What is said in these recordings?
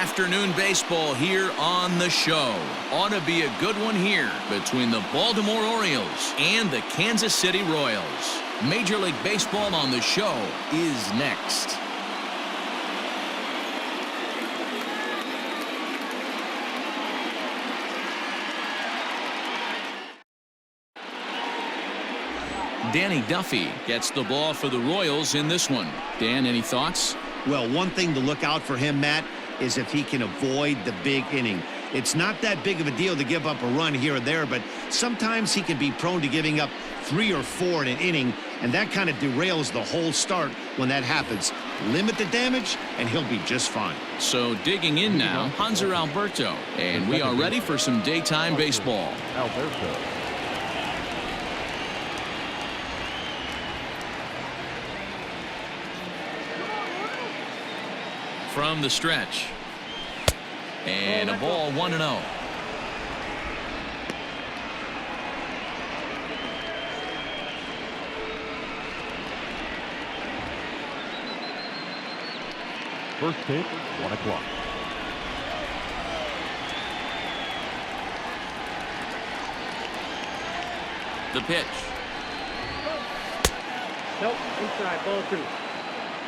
afternoon baseball here on the show. Ought to be a good one here between the Baltimore Orioles and the Kansas City Royals. Major League Baseball on the show is next. Danny Duffy gets the ball for the Royals in this one. Dan, any thoughts? Well, one thing to look out for him, Matt, is if he can avoid the big inning. It's not that big of a deal to give up a run here or there, but sometimes he can be prone to giving up 3 or 4 in an inning, and that kind of derails the whole start when that happens. Limit the damage, and he'll be just fine. So digging in now, Hanser Alberto, and we are ready for some daytime baseball. Alberto. From the stretch. And a ball 1-0. First pitch, 1 o'clock. The pitch. Nope, inside, ball 2.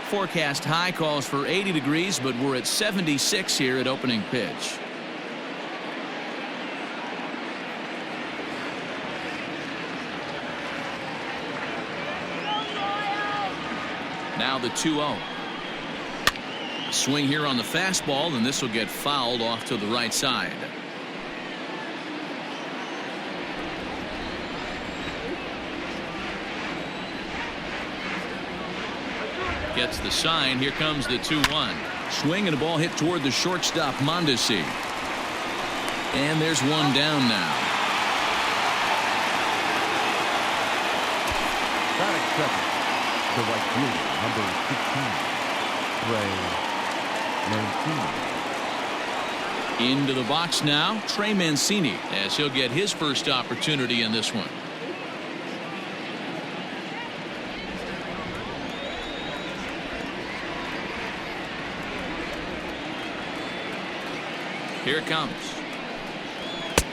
Forecast high calls for 80 degrees, but we're at 76 here at opening pitch. Now the 2-0. Swing here on the fastball, and this will get fouled off to the right side. Gets the sign. Here comes the 2-1. Swing and a ball hit toward the shortstop, Mondesi. And there's one down now. Batting second, the right fielder, number 16, Trey Mancini. Into the box now, Trey Mancini, as he'll get his first opportunity in this one. Here it comes.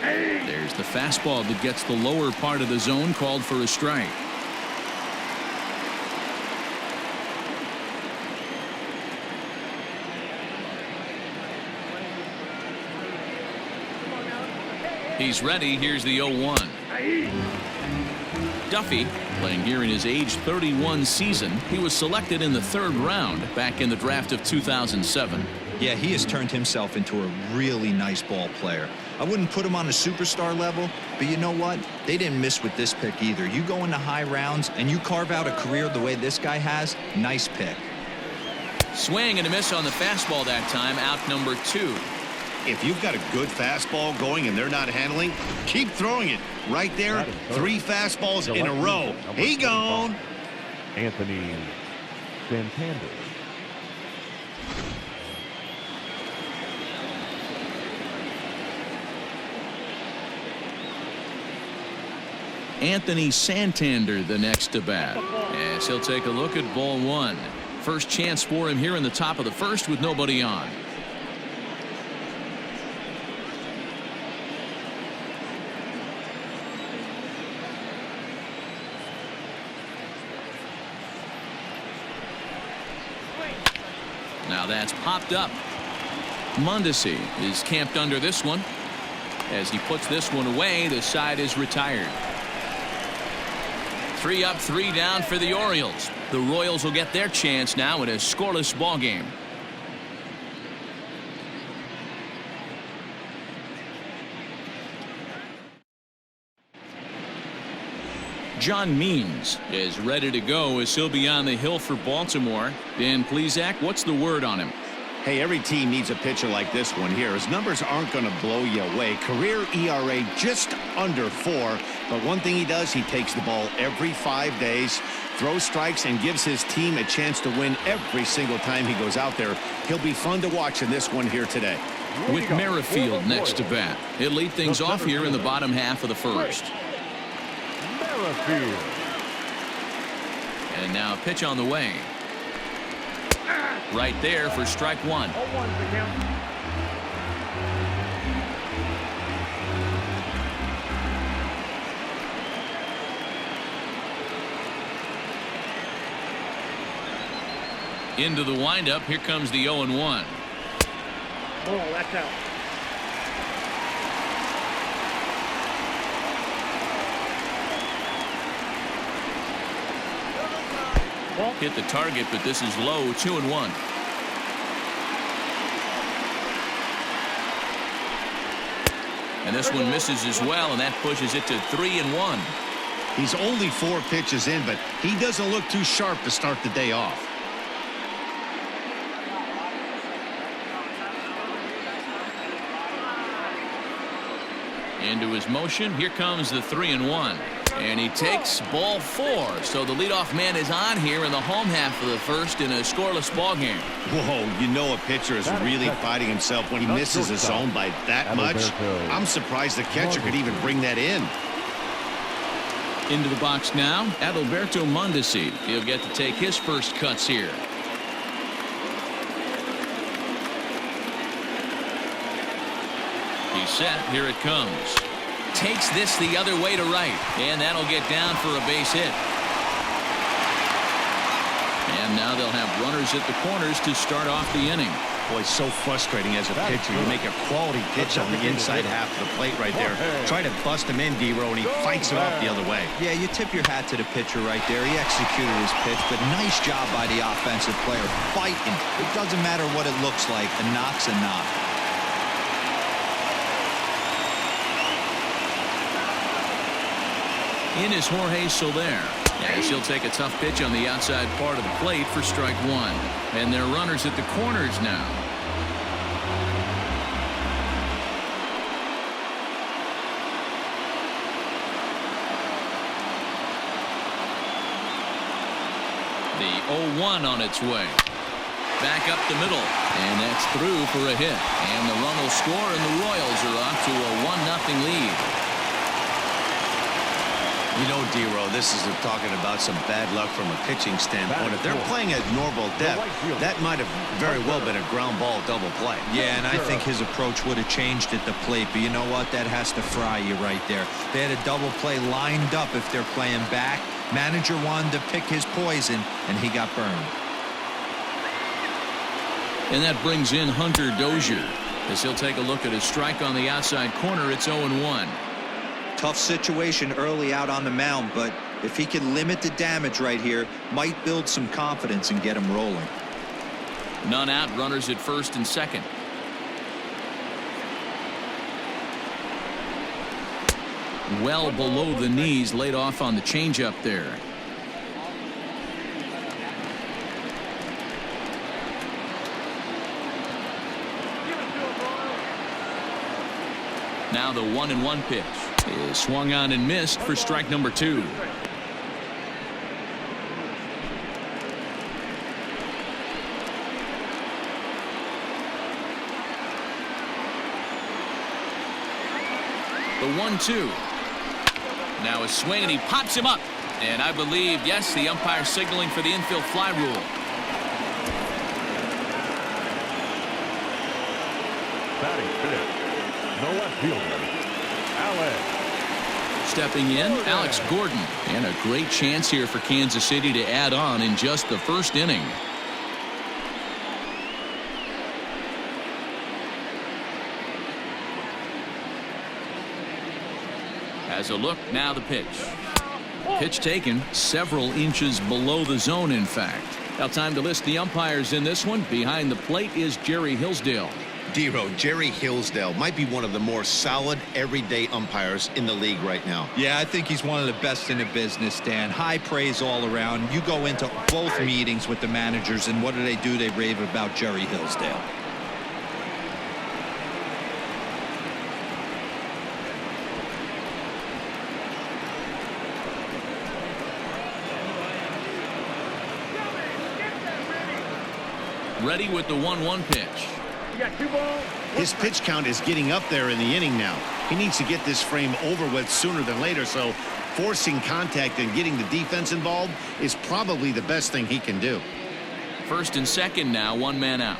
There's the fastball that gets the lower part of the zone, called for a strike. He's ready. Here's the 0-1. Duffy, playing here in his age 31 season. He was selected in the 3rd round back in the draft of 2007. Yeah, he has turned himself into a really nice ball player. I wouldn't put him on a superstar level, but you know what? They didn't miss with this pick either. You go into high rounds and you carve out a career the way this guy has, nice pick. Swing and a miss on the fastball that time, out number 2. If you've got a good fastball going and they're not handling, keep throwing it. Right there, 3 fastballs in a row. He gone. Anthony Santander. Anthony Santander the next to bat, as he'll take a look at ball 1. First chance for him here in the top of the 1st with nobody on. Now that's popped up. Mondesi is camped under this one. As he puts this one away, the side is retired. 3 up, 3 down for the Orioles. The Royals will get their chance now in a scoreless ball game. John Means is ready to go as he'll be on the hill for Baltimore. Dan Plesac, what's the word on him? Hey, every team needs a pitcher like this one here. His numbers aren't going to blow you away. Career ERA just under 4. But one thing he does, he takes the ball every 5 days, throws strikes, and gives his team a chance to win every single time he goes out there. He'll be fun to watch in this one here today. With Merrifield next to bat, he'll lead things off here in the bottom half of the 1st. Merrifield. And now a pitch on the way. Right there for strike 1. Into the windup. Here comes the 0-1. Oh, that's out. Hit the target, but this is low. 2-1. And this one misses as well, and that pushes it to 3-1. He's only 4 pitches in, but he doesn't look too sharp to start the day off. Into his motion. Here comes the 3-1. And he takes ball 4. So the leadoff man is on here in the home half of the first in a scoreless ball game. Whoa, you know a pitcher is really fighting himself when he misses his zone by that much. I'm surprised the catcher could even bring that in. Into the box now, Adalberto Mondesi. He'll get to take his first cuts here. He's set. Here it comes. Takes this the other way to right, and that'll get down for a base hit. And now they'll have runners at the corners to start off the inning. Boy, it's so frustrating as a pitcher. You make a quality pitch on the inside half of the plate right there. Try to bust him in, D-Row, and he fights it off the other way. Yeah, you tip your hat to the pitcher right there. He executed his pitch, but nice job by the offensive player. Fighting. It doesn't matter what it looks like. A knock's a knock. In is Jorge Soler, as he'll take a tough pitch on the outside part of the plate for strike 1. And they're runners at the corners now. The 0-1 on its way. Back up the middle, and that's through for a hit. And the run will score, and the Royals are off to a 1-0 lead. You know, D-Row, this is talking about some bad luck from a pitching standpoint. If they're playing at normal depth, that might have very well been a ground ball double play. Yeah, and I think his approach would have changed at the plate. But you know what? That has to fry you right there. They had a double play lined up if they're playing back. Manager wanted to pick his poison, and he got burned. And that brings in Hunter Dozier, as he'll take a look at his strike on the outside corner. It's 0-1. Tough situation early out on the mound, but if he can limit the damage right here, might build some confidence and get him rolling. None out, runners at first and second. Well below the knees, laid off on the changeup there. Now the 1-1 pitch is swung on and missed for strike number 2. The 1-2. Now a swing, and he pops him up. And I believe, yes, the umpire signaling for the infield fly rule. Batting fifth, the left fielder, Alex. Stepping in, Alex Gordon. And a great chance here for Kansas City to add on in just the first inning. Has a look, now the pitch. Pitch taken several inches below the zone, in fact. Now time to list the umpires in this one. Behind the plate is Jerry Hillsdale. D-Row, Jerry Hillsdale might be one of the more solid everyday umpires in the league right now. Yeah, I think he's one of the best in the business, Dan. High praise all around. You go into both meetings with the managers, and what do? They rave about Jerry Hillsdale. Ready with the 1-1 pitch. You got 2 balls. His pitch count is getting up there in the inning now. He needs to get this frame over with sooner than later, so forcing contact and getting the defense involved is probably the best thing he can do. First and second now, 1 man out.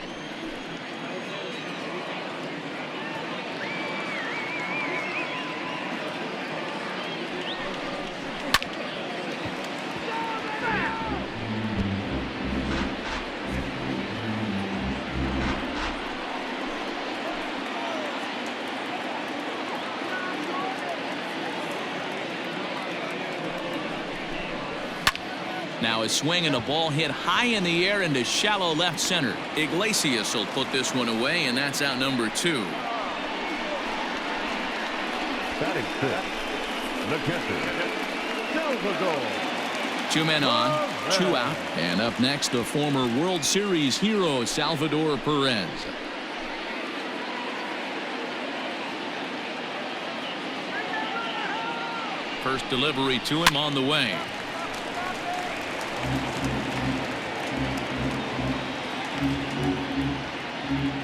Now a swing and a ball hit high in the air into shallow left center. Iglesias will put this one away, and that's out number 2. Batting fifth, the catcher, Salvador. 2 men on, 2 out. And up next, the former World Series hero, Salvador Perez. First delivery to him on the way.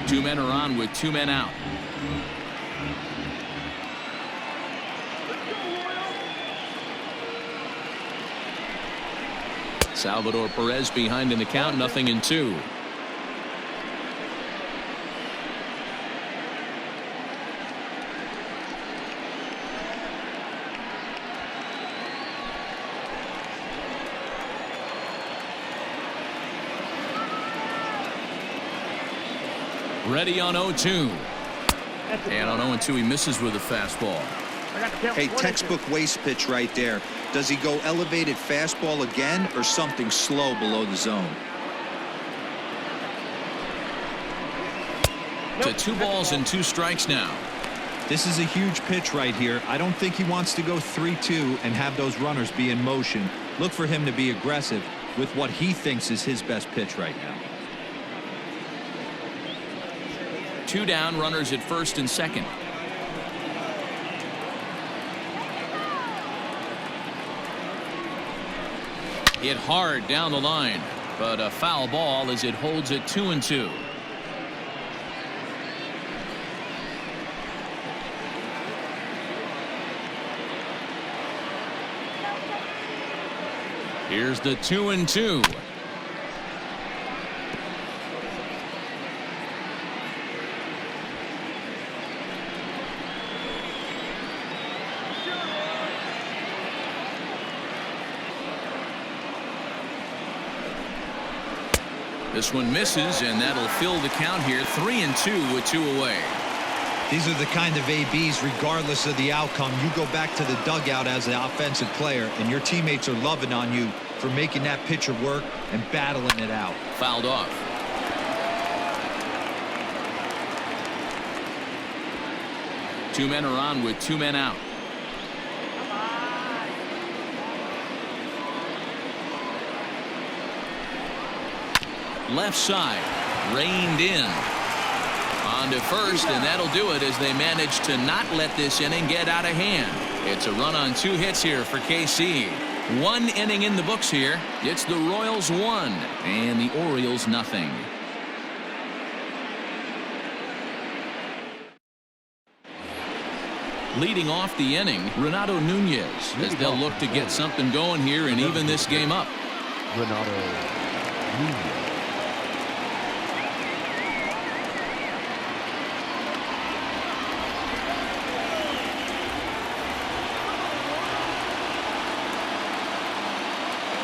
Two men are on with 2 men out. Salvador Perez behind in the count, 0-2. Ready on 0-2. And on 0-2 he misses with a fastball. Hey, textbook waste pitch right there. Does he go elevated fastball again or something slow below the zone? To 2 balls and 2 strikes now. This is a huge pitch right here. I don't think he wants to go 3-2 and have those runners be in motion. Look for him to be aggressive with what he thinks is his best pitch right now. 2 down, runners at first and second. Hit hard down the line, but a foul ball as it holds it 2-2. Here's the 2-2. This one misses, and that'll fill the count here. 3-2 with 2 away. These are the kind of ABs, regardless of the outcome. You go back to the dugout as an offensive player, and your teammates are loving on you for making that pitcher work and battling it out. Fouled off. Two men are on with 2 men out. Left side, reined in. On to first, and that'll do it as they manage to not let this inning get out of hand. It's a run on 2 hits here for KC. 1 inning in the books here. It's the Royals 1 and the Orioles 0. Leading off the inning, Renato Nunez, as they'll look to get something going here and even this game up. Renato Nunez.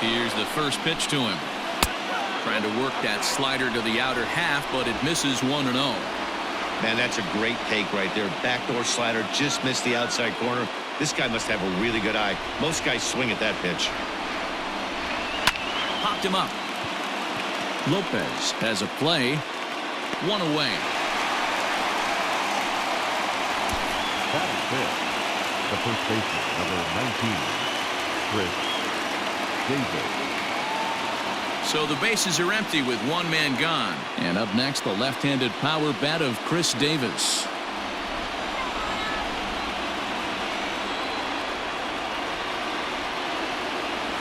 Here's the first pitch to him. Trying to work that slider to the outer half, but it misses 1-0. Man, that's a great take right there. Backdoor slider just missed the outside corner. This guy must have a really good eye. Most guys swing at that pitch. Popped him up. Lopez has a play. 1 away. That is it. The first baseman, number 19, Chris Davis. So the bases are empty with 1 man gone. And up next, the left-handed power bat of Chris Davis.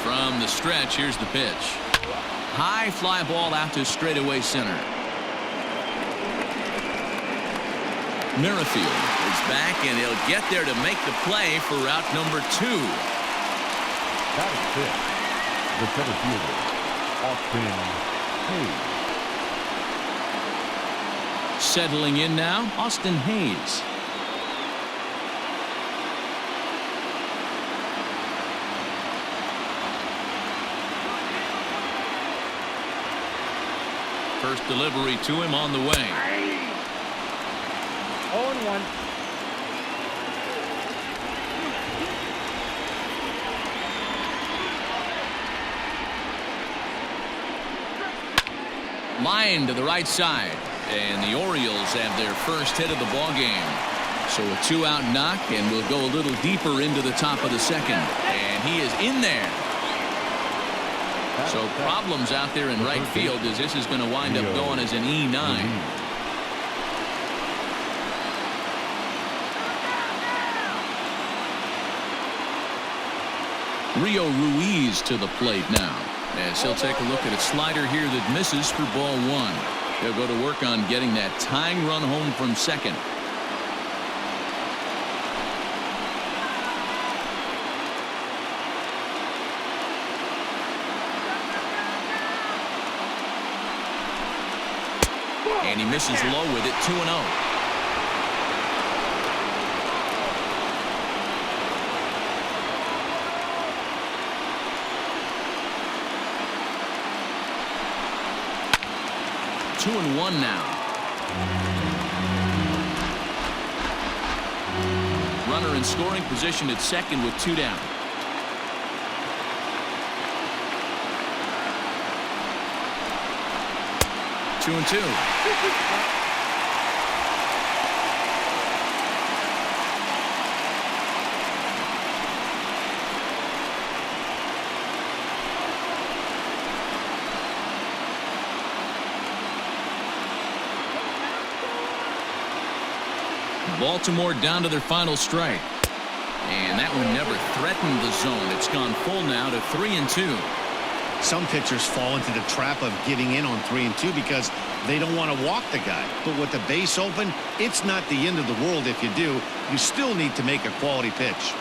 From the stretch, here's the pitch. High fly ball out to straightaway center. Merrifield is back, and he'll get there to make the play for route number 2. That is it. The center fielder, Austin Hayes. Settling in now, Austin Hayes. First delivery to him on the way. 0-1. Line to the right side. And the Orioles have their first hit of the ball game. So a 2-out knock, and we'll go a little deeper into the top of the second. And he is in there. So problems out there in right field as this is going to wind up going as an E9. Rio Ruiz to the plate now, as he'll take a look at a slider here that misses for ball one. He'll go to work on getting that tying run home from second. And he misses low with it, 2-0. Two and one now. Runner in scoring position at second with 2 down. Two and two. Baltimore down to their final strike. And that one never threatened the zone. It's gone full now to 3-2. Some pitchers fall into the trap of giving in on 3-2 because they don't want to walk the guy. But with the base open, it's not the end of the world if you do. You still need to make a quality pitch.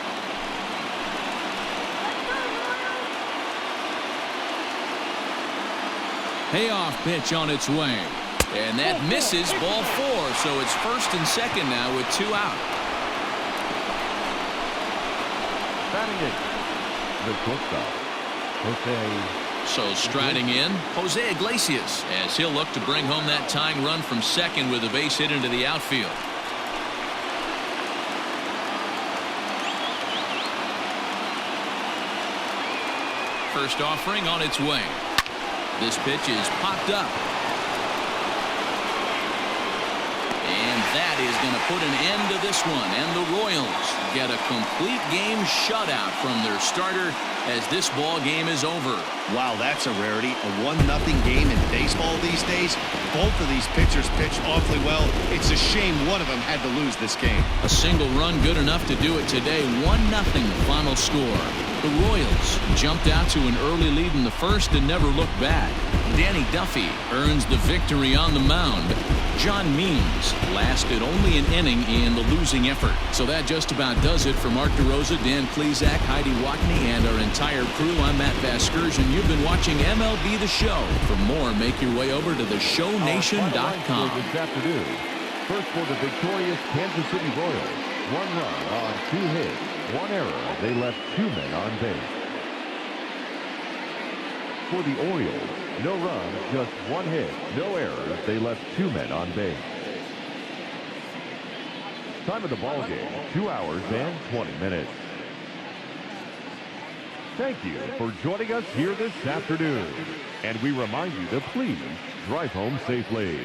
Payoff pitch on its way. And that misses, ball 4. So it's first and second now with 2 out. Batting it, the shortstop, Jose. So striding in, Jose Iglesias, as he'll look to bring home that tying run from second with a base hit into the outfield. First offering on its way. This pitch is popped up. And that is going to put an end to this one. And the Royals get a complete game shutout from their starter as this ball game is over. Wow, that's a rarity. A 1-0 game in baseball these days. Both of these pitchers pitch awfully well. It's a shame one of them had to lose this game. A single run good enough to do it today. 1-0 final score. The Royals jumped out to an early lead in the first and never looked back. Danny Duffy earns the victory on the mound. John Means lasted only an inning in the losing effort. So that just about does it for Mark DeRosa, Dan Klezak, Heidi Watney, and our entire crew. I'm Matt Vasgersian. You've been watching MLB The Show. For more, make your way over to theshownation.com. This afternoon, first for the victorious Kansas City Royals. 1 run on 2 hits, 1 error. They left 2 men on base. For the Orioles, no runs, just 1 hit, no errors. They left 2 men on base. Time of the ball game, 2 hours and 20 minutes. Thank you for joining us here this afternoon. And we remind you to please drive home safely.